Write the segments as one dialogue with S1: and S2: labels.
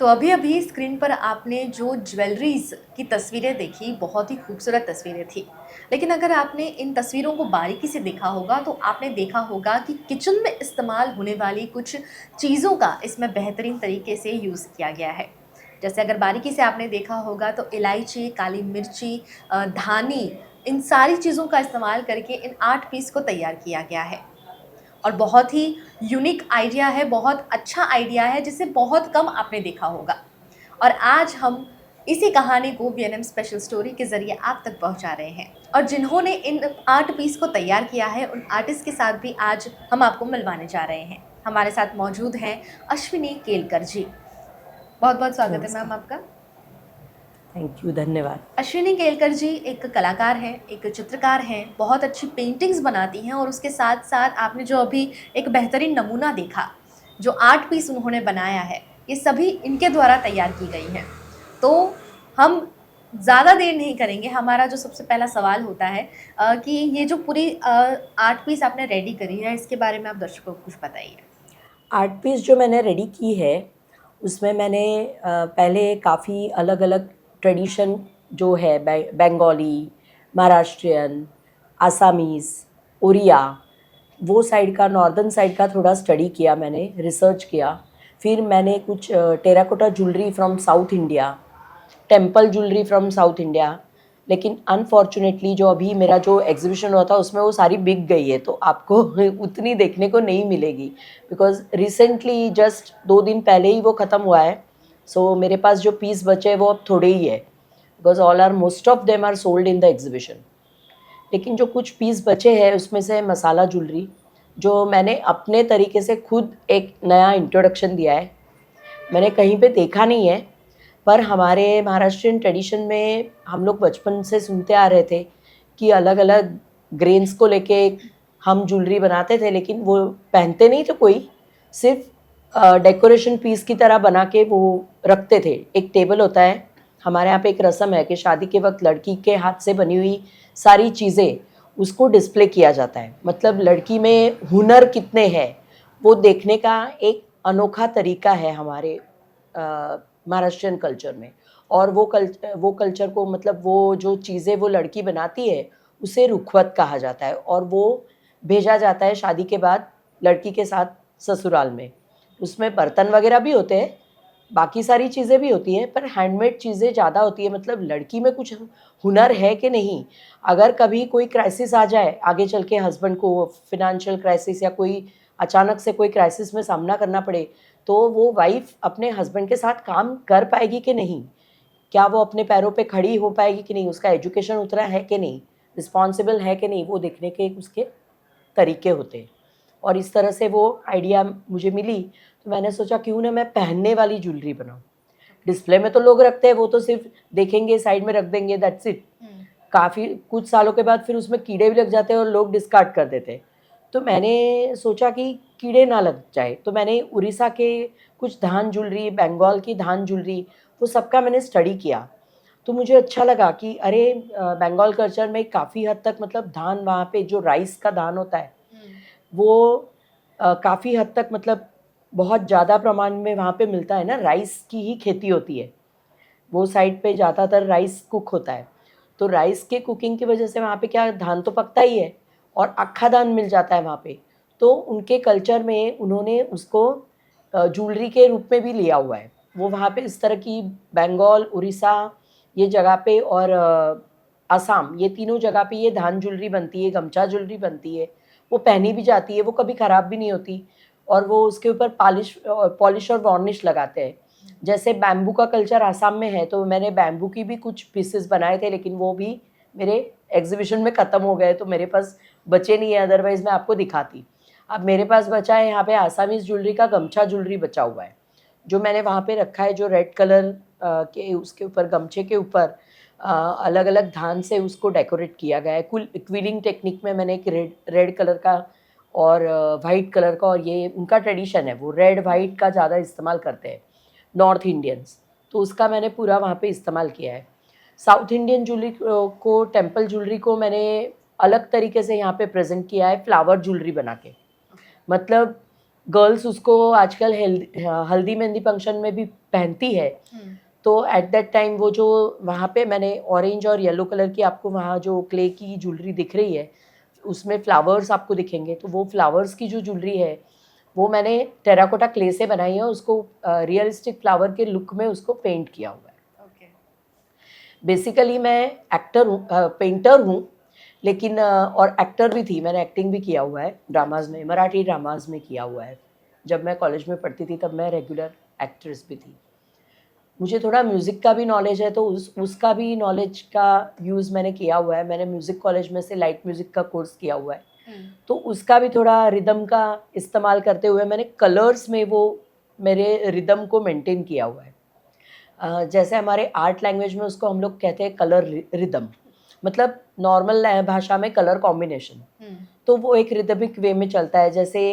S1: अभी अभी स्क्रीन पर आपने जो ज्वेलरीज की तस्वीरें देखी, बहुत ही खूबसूरत तस्वीरें थी। लेकिन अगर आपने इन तस्वीरों को बारीकी से देखा होगा तो आपने देखा होगा कि किचन में इस्तेमाल होने वाली कुछ चीज़ों का इसमें बेहतरीन तरीके से यूज़ किया गया है। जैसे अगर बारीकी से आपने देखा होगा तो इलायची, काली मिर्ची, धानी, इन सारी चीज़ों का इस्तेमाल करके इन 8 पीस को तैयार किया गया है। और बहुत ही यूनिक आइडिया है, बहुत अच्छा आइडिया है जिसे बहुत कम आपने देखा होगा। और आज हम इसी कहानी को वीएनएम स्पेशल स्टोरी के ज़रिए आप तक पहुंचा रहे हैं। और जिन्होंने इन आर्ट पीस को तैयार किया है उन आर्टिस्ट के साथ भी आज हम आपको मिलवाने जा रहे हैं। हमारे साथ मौजूद हैं अश्विनी केलकर जी। बहुत बहुत स्वागत है मैम
S2: नमस्कार।
S1: आपका।
S2: थैंक यू, धन्यवाद।
S1: अश्विनी केलकर जी एक कलाकार हैं, एक चित्रकार हैं, बहुत अच्छी पेंटिंग्स बनाती हैं और उसके साथ साथ आपने जो अभी एक बेहतरीन नमूना देखा, जो आर्ट पीस उन्होंने बनाया है, ये सभी इनके द्वारा तैयार की गई हैं। तो हम ज़्यादा देर नहीं करेंगे। हमारा जो सबसे पहला सवाल होता है कि ये जो पूरी आर्ट पीस आपने रेडी करी है, इसके बारे में आप दर्शकों को कुछ बताइए।
S2: आर्ट पीस जो मैंने रेडी की है, उसमें मैंने पहले काफ़ी अलग अलग ट्रेडिशन जो है बंगाली, महाराष्ट्रियन, आसामीज़, उड़िया, वो साइड का, नॉर्दर्न साइड का थोड़ा स्टडी किया मैंने, रिसर्च किया। फिर मैंने कुछ terracotta jewellery from south India, temple jewellery from south India, लेकिन अनफॉर्चुनेटली जो अभी मेरा जो एग्जीबिशन हुआ था उसमें वो सारी बिक गई है, तो आपको उतनी देखने को नहीं मिलेगी, बिकॉज रिसेंटली जस्ट 2 दिन पहले ही वो ख़त्म हुआ है। सो मेरे पास जो पीस बचे वो अब थोड़े ही है, because all are most of them are sold in the exhibition. लेकिन जो कुछ पीस बचे हैं उसमें से मसाला ज्वेलरी, जो मैंने अपने तरीके से खुद एक नया इंट्रोडक्शन दिया है, मैंने कहीं पे देखा नहीं है। पर हमारे महाराष्ट्रियन ट्रेडिशन में हम लोग बचपन से सुनते आ रहे थे कि अलग अलग ग्रेन्स को लेके हम ज्वेलरी बनाते थे, लेकिन वो पहनते नहीं थे कोई, सिर्फ डेकोरेशन पीस की तरह बना के वो रखते थे। एक टेबल होता है, हमारे यहाँ पे एक रस्म है कि शादी के वक्त लड़की के हाथ से बनी हुई सारी चीज़ें उसको डिस्प्ले किया जाता है। मतलब लड़की में हुनर कितने हैं वो देखने का एक अनोखा तरीका है हमारे महाराष्ट्रियन कल्चर में। और वो कल्चर को, मतलब वो जो चीज़ें वो लड़की बनाती है उसे रुखवत कहा जाता है, और वो भेजा जाता है शादी के बाद लड़की के साथ ससुराल में। उसमें बर्तन वगैरह भी होते हैं, बाकी सारी चीज़ें भी होती हैं, पर हैंडमेड चीज़ें ज़्यादा होती है। मतलब लड़की में कुछ हुनर है कि नहीं, अगर कभी कोई क्राइसिस आ जाए आगे चल के, हस्बैंड को फिनेंशियल क्राइसिस या कोई अचानक से कोई क्राइसिस में सामना करना पड़े, तो वो वाइफ अपने हस्बैंड के साथ काम कर पाएगी कि नहीं, क्या वो अपने पैरों पे खड़ी हो पाएगी कि नहीं, उसका एजुकेशन उतना है कि नहीं, रिस्पॉन्सिबल है कि नहीं, वो देखने के उसके तरीके होते हैं। और इस तरह से वो आइडिया मुझे मिली, तो मैंने सोचा क्यों ना मैं पहनने वाली ज्वेलरी बनाऊँ। डिस्प्ले में तो लोग रखते हैं, वो तो सिर्फ देखेंगे, साइड में रख देंगे, दैट्स इट। काफ़ी कुछ सालों के बाद फिर उसमें कीड़े भी लग जाते हैं और लोग डिस्कार्ड कर देते हैं। तो मैंने सोचा कि कीड़े ना लग जाए, तो मैंने उड़ीसा के कुछ धान ज्वेलरी, बंगाल की धान ज्वेलरी, वो सबका मैंने स्टडी किया। तो मुझे अच्छा लगा कि अरे, बंगाल कल्चर में काफ़ी हद तक, मतलब धान, वहाँ पे जो राइस का धान होता है वो काफ़ी हद तक, मतलब बहुत ज़्यादा प्रमाण में वहाँ पे मिलता है ना, राइस की ही खेती होती है वो साइड पे, ज़्यादातर राइस कुक होता है। तो राइस के कुकिंग की वजह से वहाँ पे क्या, धान तो पकता ही है और अक्खा धान मिल जाता है वहाँ पे। तो उनके कल्चर में उन्होंने उसको ज्वेलरी के रूप में भी लिया हुआ है। वो वहाँ पे इस तरह की बंगाल, उड़ीसा, ये जगह पे, और असम, ये तीनों जगह पे ये धान ज्वेलरी बनती है, गमछा ज्वेलरी बनती है। वो पहनी भी जाती है, वो कभी ख़राब भी नहीं होती, और वो उसके ऊपर पॉलिश और वार्निश लगाते हैं। जैसे बैम्बू का कल्चर आसाम में है, तो मैंने बैम्बू की भी कुछ पीसेस बनाए थे, लेकिन वो भी मेरे एग्जीबिशन में ख़त्म हो गए, तो मेरे पास बचे नहीं है, अदरवाइज़ मैं आपको दिखाती। अब मेरे पास बचा है यहाँ पे आसामीज़ ज्वेलरी का गमछा ज्वेलरी बचा हुआ है, जो मैंने वहाँ पे रखा है, जो रेड कलर के उसके ऊपर, गमछे के ऊपर अलग अलग धान से उसको डेकोरेट किया गया है। कुल क्विलिंग टेक्निक में मैंने एक रेड रेड कलर का और वाइट कलर का, और ये उनका ट्रेडिशन है, वो रेड वाइट का ज़्यादा इस्तेमाल करते हैं नॉर्थ इंडियंस, तो उसका मैंने पूरा वहाँ पे इस्तेमाल किया है। साउथ इंडियन ज्वेलरी को, टेम्पल ज्वेलरी को मैंने अलग तरीके से यहाँ पे प्रेजेंट किया है, फ्लावर ज्वेलरी बना के। मतलब गर्ल्स उसको आजकल हल्दी मेहंदी फंक्शन में भी पहनती है। तो एट दैट टाइम वो जो वहाँ पे मैंने ऑरेंज और येलो कलर की, आपको वहाँ जो क्ले की ज्वेलरी दिख रही है उसमें फ्लावर्स आपको दिखेंगे, तो वो फ्लावर्स की जो ज्वेलरी है वो मैंने टेराकोटा क्ले से बनाई है, उसको रियलिस्टिक फ्लावर के लुक में उसको पेंट किया हुआ है।
S1: ओके।
S2: बेसिकली मैं एक्टर हूँ, पेंटर हूँ, लेकिन और एक्टर भी थी, मैंने एक्टिंग भी किया हुआ है ड्रामाज में, मराठी ड्रामाज में किया हुआ है। जब मैं कॉलेज में पढ़ती थी तब मैं रेगुलर एक्ट्रेस भी थी। मुझे थोड़ा म्यूज़िक का भी नॉलेज है, तो उसका भी नॉलेज का यूज़ मैंने किया हुआ है। मैंने म्यूज़िक कॉलेज में से लाइट म्यूज़िक का कोर्स किया हुआ है, तो उसका भी थोड़ा रिदम का इस्तेमाल करते हुए मैंने कलर्स में वो मेरे रिदम को मेंटेन किया हुआ है। जैसे हमारे आर्ट लैंग्वेज में उसको हम लोग कहते हैं कलर रिदम, मतलब नॉर्मल भाषा में कलर कॉम्बिनेशन। तो वो एक रिदमिक वे में चलता है, जैसे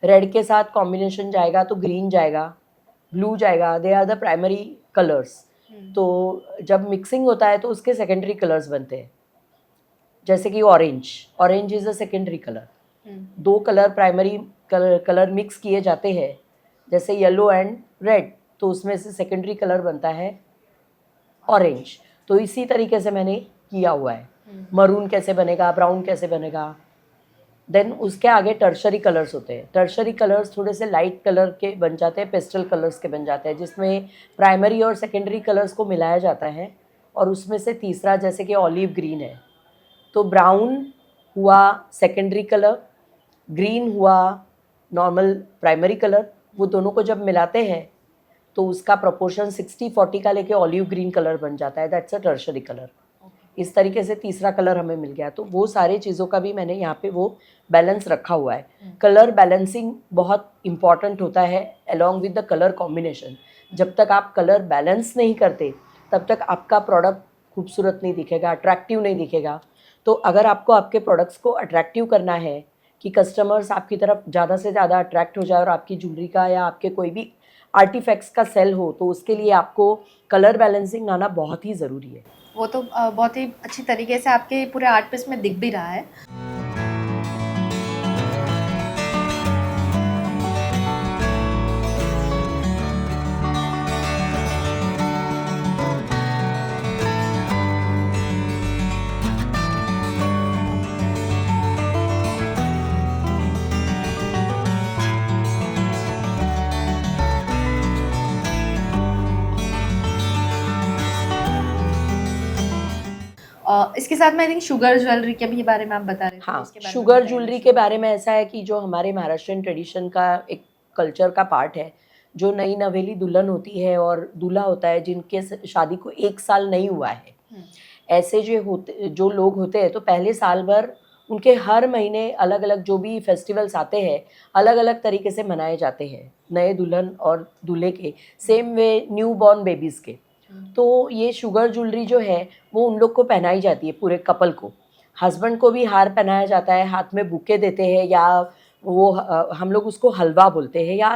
S2: रेड के साथ कॉम्बिनेशन जाएगा तो ग्रीन जाएगा, ब्लू जाएगा, they are the primary colours. तो जब मिक्सिंग होता है तो उसके सेकेंडरी कलर्स बनते हैं, जैसे कि orange is a secondary colour. दो कलर प्राइमरी कलर मिक्स किए जाते हैं, जैसे येलो एंड रेड, तो उसमें से सेकेंडरी कलर बनता है ऑरेंज। तो इसी तरीके से मैंने किया हुआ है। मरून कैसे बनेगा, ब्राउन कैसे बनेगा। देन उसके आगे टर्शरी कलर्स होते हैं। टर्शरी कलर्स थोड़े से लाइट कलर के बन जाते हैं, पेस्टल कलर्स के बन जाते हैं, जिसमें प्राइमरी और सेकेंडरी कलर्स को मिलाया जाता है। और उसमें से तीसरा जैसे कि ऑलिव ग्रीन है, तो ब्राउन हुआ सेकेंडरी कलर, ग्रीन हुआ नॉर्मल प्राइमरी कलर। वो दोनों को जब मिलाते हैं तो उसका प्रोपोर्शन 60-40 का लेके ऑलिव ग्रीन कलर बन जाता है, दैट्स अ टर्शरी कलर। इस तरीके से तीसरा कलर हमें मिल गया। तो वो सारी चीज़ों का भी मैंने यहाँ पे वो बैलेंस रखा हुआ है। कलर बैलेंसिंग बहुत इम्पॉर्टेंट होता है along with the colour combination. जब तक आप कलर बैलेंस नहीं करते तब तक आपका प्रोडक्ट खूबसूरत नहीं दिखेगा, अट्रैक्टिव नहीं दिखेगा। तो अगर आपको आपके प्रोडक्ट्स को अट्रैक्टिव करना है कि कस्टमर्स आपकी तरफ ज़्यादा से ज़्यादा अट्रैक्ट हो जाए और आपकी ज्वेलरी का या आपके कोई भी आर्टिफैक्ट्स का सेल हो, तो उसके लिए आपको कलर बैलेंसिंग आना बहुत ही ज़रूरी है।
S1: वो तो बहुत ही अच्छी तरीके से आपके पूरे आर्ट पीस में दिख भी रहा है। इसके साथ में आई थिंक शुगर ज्वेलरी के भी बारे में आप बता रहे थे, तो
S2: हाँ,
S1: उसके बारे में
S2: शुगर
S1: बताइए।
S2: ज्वेलरी के बारे में ऐसा है कि जो हमारे महाराष्ट्रियन ट्रेडिशन का एक कल्चर का पार्ट है, जो नई नवेली दुल्हन होती है और दूल्हा होता है, जिनके शादी को 1 साल नहीं हुआ है, ऐसे जो लोग होते हैं, तो पहले साल भर उनके हर महीने अलग अलग जो भी फेस्टिवल्स आते हैं अलग अलग तरीके से मनाए जाते हैं, नए दुल्हन और दूल्हे के, same way new born babies के। तो ये शुगर ज्वेलरी जो है वो उन लोग को पहनाई जाती है, पूरे कपल को। हस्बैंड को भी हार पहनाया जाता है, हाथ में बुके देते हैं, या वो हम लोग उसको हलवा बोलते हैं या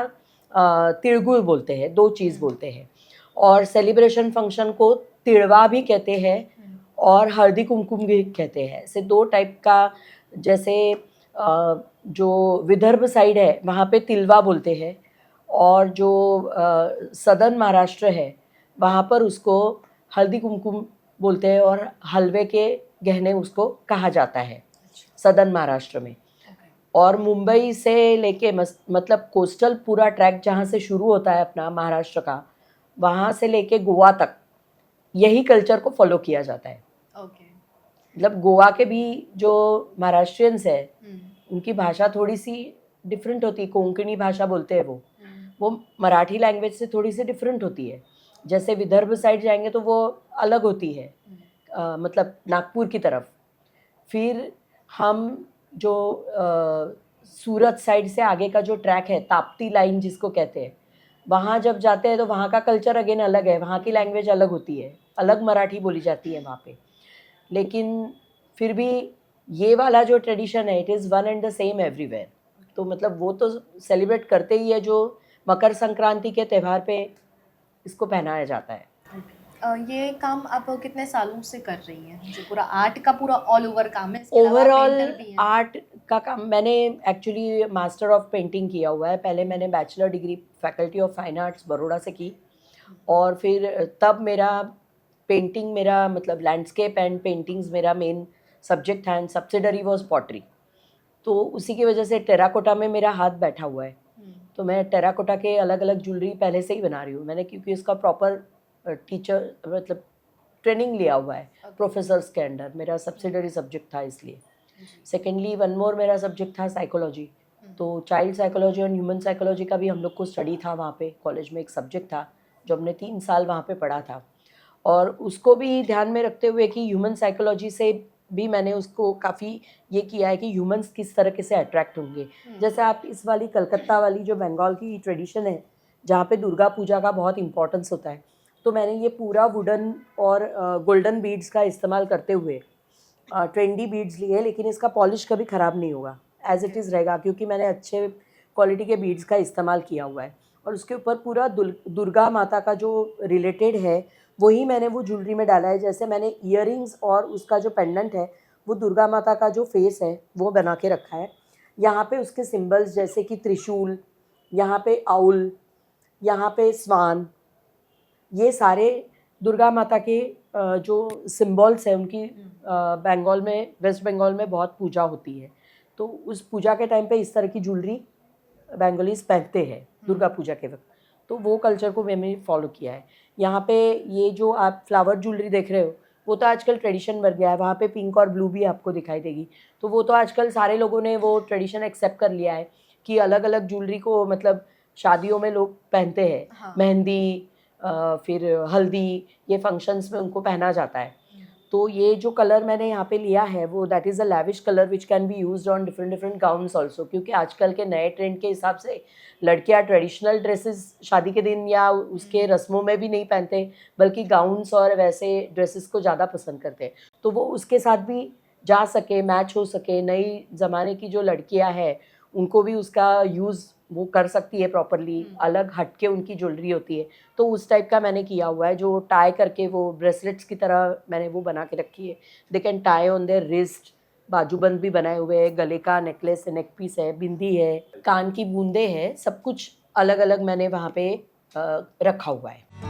S2: तिलगुड़ बोलते हैं, 2 चीज़ बोलते हैं। और सेलिब्रेशन फंक्शन को तिड़वा भी कहते हैं और हल्दी कुमकुम भी कहते हैं। ऐसे 2 टाइप का, जैसे जो विदर्भ साइड है वहाँ पे तिलवा बोलते हैं, और जो सदर्न महाराष्ट्र है वहाँ पर उसको हल्दी कुमकुम बोलते हैं, और हलवे के गहने उसको कहा जाता है सदर्न महाराष्ट्र में। और मुंबई से लेके मतलब कोस्टल पूरा ट्रैक जहाँ से शुरू होता है अपना महाराष्ट्र का, वहाँ से लेके गोवा तक यही कल्चर को फॉलो किया जाता है। मतलब गोवा के भी जो महाराष्ट्रियंस है उनकी भाषा थोड़ी सी डिफरेंट होती है, कोंकणी भाषा बोलते हैं वो मराठी लैंग्वेज से थोड़ी सी डिफरेंट होती है। जैसे विदर्भ साइड जाएंगे तो वो अलग होती है, मतलब नागपुर की तरफ। फिर हम जो सूरत साइड से आगे का जो ट्रैक है, ताप्ती लाइन जिसको कहते हैं, वहाँ जब जाते हैं तो वहाँ का कल्चर अगेन अलग है, वहाँ की लैंग्वेज अलग होती है, अलग मराठी बोली जाती है वहाँ पे। लेकिन फिर भी ये वाला जो ट्रेडिशन है, it is one and the same everywhere. तो मतलब वो तो सेलिब्रेट करते ही है, जो मकर संक्रांति के त्यौहार पे इसको पहनाया जाता है।
S1: ये काम आप कितने सालों से कर रही हैं? जो पूरा आर्ट का पूरा ऑल ओवर काम है, इसके अलावा
S2: ओवरऑल
S1: पेंटर भी हैं।
S2: आर्ट का काम मैंने एक्चुअली मास्टर ऑफ पेंटिंग किया हुआ है। पहले मैंने bachelor degree faculty of fine arts Baroda से की, और फिर तब मेरा पेंटिंग, मेरा मतलब लैंडस्केप एंड पेंटिंग्स मेरा मेन सब्जेक्ट था, एंड सब्सिडरी वाज पॉटरी। तो उसी की वजह से टेराकोटा में मेरा हाथ बैठा हुआ है। तो मैं टेराकोटा के अलग अलग ज्वेलरी पहले से ही बना रही हूँ मैंने, क्योंकि इसका प्रॉपर टीचर मतलब ट्रेनिंग लिया हुआ है प्रोफेसर्स के अंडर। मेरा सब्सिडरी सब्जेक्ट था इसलिए। सेकेंडली वन मोर मेरा सब्जेक्ट था साइकोलॉजी। तो चाइल्ड साइकोलॉजी और ह्यूमन साइकोलॉजी का भी हम लोग को स्टडी था वहाँ पे कॉलेज में। एक सब्जेक्ट था जो हमने 3 साल वहाँ पे पढ़ा था, और उसको भी ध्यान में रखते हुए कि ह्यूमन साइकोलॉजी से भी मैंने उसको काफ़ी ये किया है कि ह्यूमंस किस तरीके से अट्रैक्ट होंगे। जैसे आप इस वाली कलकत्ता वाली जो बंगाल की ट्रेडिशन है, जहाँ पे दुर्गा पूजा का बहुत इंपॉर्टेंस होता है, तो मैंने ये पूरा वुडन और गोल्डन बीड्स का इस्तेमाल करते हुए ट्रेंडी बीड्स लिए, लेकिन इसका पॉलिश कभी ख़राब नहीं होगा, एज इट इज़ रहेगा, क्योंकि मैंने अच्छे क्वालिटी के बीड्स का इस्तेमाल किया हुआ है। और उसके ऊपर पूरा दुर्गा माता का जो रिलेटेड है वही मैंने वो ज्वेलरी में डाला है। जैसे मैंने ईयरिंग्स और उसका जो पेंडेंट है वो दुर्गा माता का जो फेस है वो बना के रखा है। यहाँ पे उसके सिंबल्स जैसे कि त्रिशूल, यहाँ पे आउल, यहाँ पे स्वान, ये सारे दुर्गा माता के जो सिंबल्स हैं उनकी बंगाल में, वेस्ट बंगाल में बहुत पूजा होती है। तो उस पूजा के टाइम पे इस तरह की ज्वेलरी बंगालीज पहनते हैं दुर्गा पूजा के वक्त। तो वो कल्चर को मैंने फॉलो किया है। यहाँ पे ये जो आप फ्लावर ज्वेलरी देख रहे हो वो तो आजकल ट्रेडिशन बन गया है। वहाँ पे पिंक और ब्लू भी आपको दिखाई देगी। तो वो तो आजकल सारे लोगों ने वो ट्रेडिशन एक्सेप्ट कर लिया है कि अलग अलग ज्वेलरी को मतलब शादियों में लोग पहनते हैं।
S1: हाँ।
S2: मेहंदी, फिर हल्दी, ये फंक्शंस में उनको पहना जाता है। तो ये जो कलर मैंने यहाँ पे लिया है वो that is a lavish colour which can be used on different different gowns also, क्योंकि आजकल के नए ट्रेंड के हिसाब से लड़कियाँ ट्रेडिशनल ड्रेसेस शादी के दिन या उसके रस्मों में भी नहीं पहनते, बल्कि गाउन्स और वैसे ड्रेसेस को ज़्यादा पसंद करते हैं। तो वो उसके साथ भी जा सके, मैच हो सके, नई ज़माने की जो लड़कियाँ हैं उनको भी उसका यूज़ वो कर सकती है प्रॉपरली, अलग हटके उनकी ज्वेलरी होती है। तो उस टाइप का मैंने किया हुआ है, जो टाई करके वो ब्रेसलेट्स की तरह मैंने वो बना के रखी है। They can tie on their wrist, बाजूबंद भी बनाए हुए हैं, गले का नेकलेस है, नेक पीस है, बिंदी है, कान की बूंदे हैं, सब कुछ अलग अलग मैंने वहाँ पे रखा हुआ है।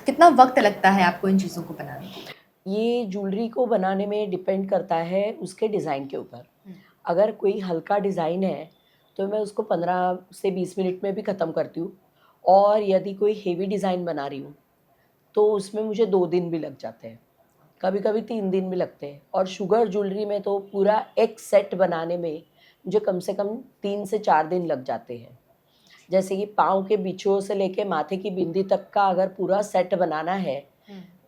S1: कितना वक्त लगता है आपको इन चीज़ों को बनाने में?
S2: ये ज्वेलरी को बनाने में डिपेंड करता है उसके डिज़ाइन के ऊपर। अगर कोई हल्का डिज़ाइन है तो मैं उसको 15 से 20 मिनट में भी ख़त्म करती हूँ, और यदि कोई हेवी डिज़ाइन बना रही हूँ तो उसमें मुझे 2 दिन भी लग जाते हैं, कभी कभी 3 दिन भी लगते हैं। और शुगर ज्वेलरी में तो पूरा एक सेट बनाने में मुझे कम से कम 3 से 4 दिन लग जाते हैं। जैसे कि पाँव के बिछुओं से लेके माथे की बिंदी तक का अगर पूरा सेट बनाना है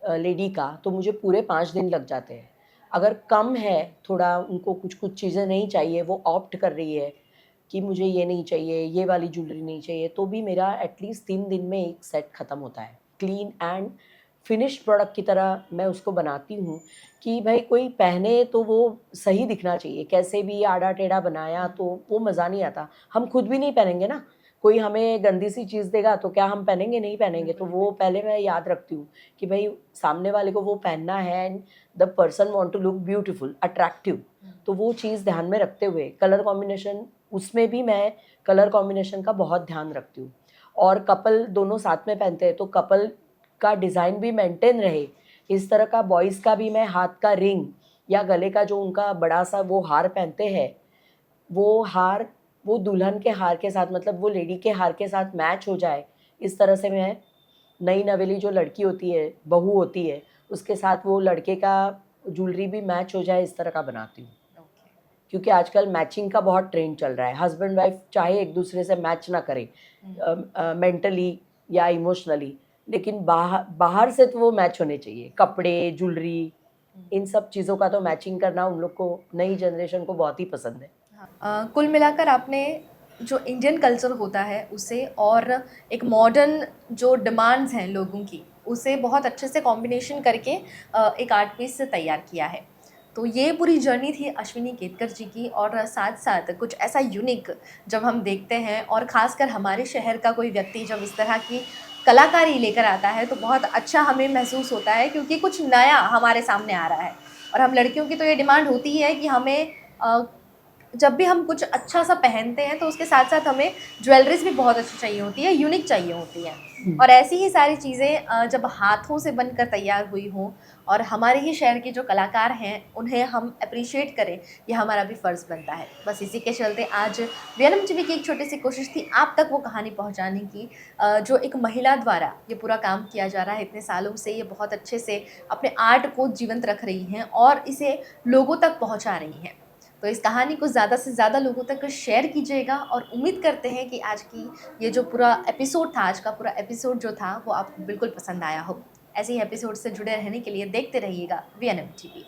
S2: लेडी का, तो मुझे पूरे 5 दिन लग जाते हैं। अगर कम है, थोड़ा उनको कुछ कुछ चीज़ें नहीं चाहिए, वो ऑप्ट कर रही है कि मुझे ये नहीं चाहिए, ये वाली ज्वेलरी नहीं चाहिए, तो भी मेरा एटलीस्ट 3 दिन में एक सेट ख़त्म होता है। क्लीन एंड फिनिश्ड प्रोडक्ट की तरह मैं उसको बनाती हूँ कि भाई कोई पहने तो वो सही दिखना चाहिए। कैसे भी आड़ा टेढ़ा बनाया तो वो मज़ा नहीं आता। हम खुद भी नहीं पहनेंगे ना, कोई हमें गंदी सी चीज़ देगा तो क्या हम पहनेंगे? नहीं पहनेंगे। तो वो पहले मैं याद रखती हूँ कि भाई सामने वाले को वो पहनना है, and the person want to look beautiful, attractive. तो वो चीज़ ध्यान में रखते हुए कलर कॉम्बिनेशन, उसमें भी मैं कलर कॉम्बिनेशन का बहुत ध्यान रखती हूँ। और कपल दोनों साथ में पहनते हैं तो कपल का डिज़ाइन भी मेंटेन रहे, इस तरह का बॉयज़ का भी मैं हाथ का रिंग या गले का जो उनका बड़ा सा वो हार पहनते हैं, वो हार वो दुल्हन के हार के साथ, मतलब वो लेडी के हार के साथ मैच हो जाए, इस तरह से मैं नई नवेली जो लड़की होती है, बहू होती है, उसके साथ वो लड़के का ज्वेलरी भी मैच हो जाए, इस तरह का बनाती हूँ। क्योंकि आजकल मैचिंग का बहुत ट्रेंड चल रहा है। हस्बैंड वाइफ चाहे एक दूसरे से मैच ना करें मेंटली या इमोशनली, लेकिन बाहर बाहर से तो वो मैच होने चाहिए, कपड़े, ज्वेलरी, इन सब चीज़ों का तो मैचिंग करना उन लोग को, नई जनरेशन को बहुत ही पसंद है।
S1: कुल मिलाकर आपने जो इंडियन कल्चर होता है उसे और एक मॉडर्न जो डिमांड्स हैं लोगों की उसे बहुत अच्छे से कॉम्बिनेशन करके एक आर्ट पीस तैयार किया है। तो ये पूरी जर्नी थी अश्विनी केतकर जी की, और साथ साथ कुछ ऐसा यूनिक जब हम देखते हैं और ख़ासकर हमारे शहर का कोई व्यक्ति जब इस तरह की कलाकारी लेकर आता है तो बहुत अच्छा हमें महसूस होता है, क्योंकि कुछ नया हमारे सामने आ रहा है। और हम लड़कियों की तो ये डिमांड होती ही है कि हमें जब भी हम कुछ अच्छा सा पहनते हैं तो उसके साथ साथ हमें ज्वेलरीज भी बहुत अच्छी चाहिए होती है, यूनिक चाहिए होती है। और ऐसी ही सारी चीज़ें जब हाथों से बनकर तैयार हुई हों और हमारे ही शहर के जो कलाकार हैं उन्हें हम अप्रिशिएट करें, ये हमारा भी फ़र्ज़ बनता है। बस इसी के चलते आज वीएनएम टीवी की एक छोटी सी कोशिश थी आप तक वो कहानी पहुंचाने की, जो एक महिला द्वारा ये पूरा काम किया जा रहा है इतने सालों से। ये बहुत अच्छे से अपने आर्ट को जीवंत रख रही हैं और इसे लोगों तक पहुंचा रही हैं। तो इस कहानी को ज़्यादा से ज़्यादा लोगों तक शेयर कीजिएगा, और उम्मीद करते हैं कि आज की ये जो पूरा एपिसोड था, आज का पूरा एपिसोड जो था वो आपको बिल्कुल पसंद आया हो। ऐसे ही एपिसोड से जुड़े रहने के लिए देखते रहिएगा वीएनएम टीवी।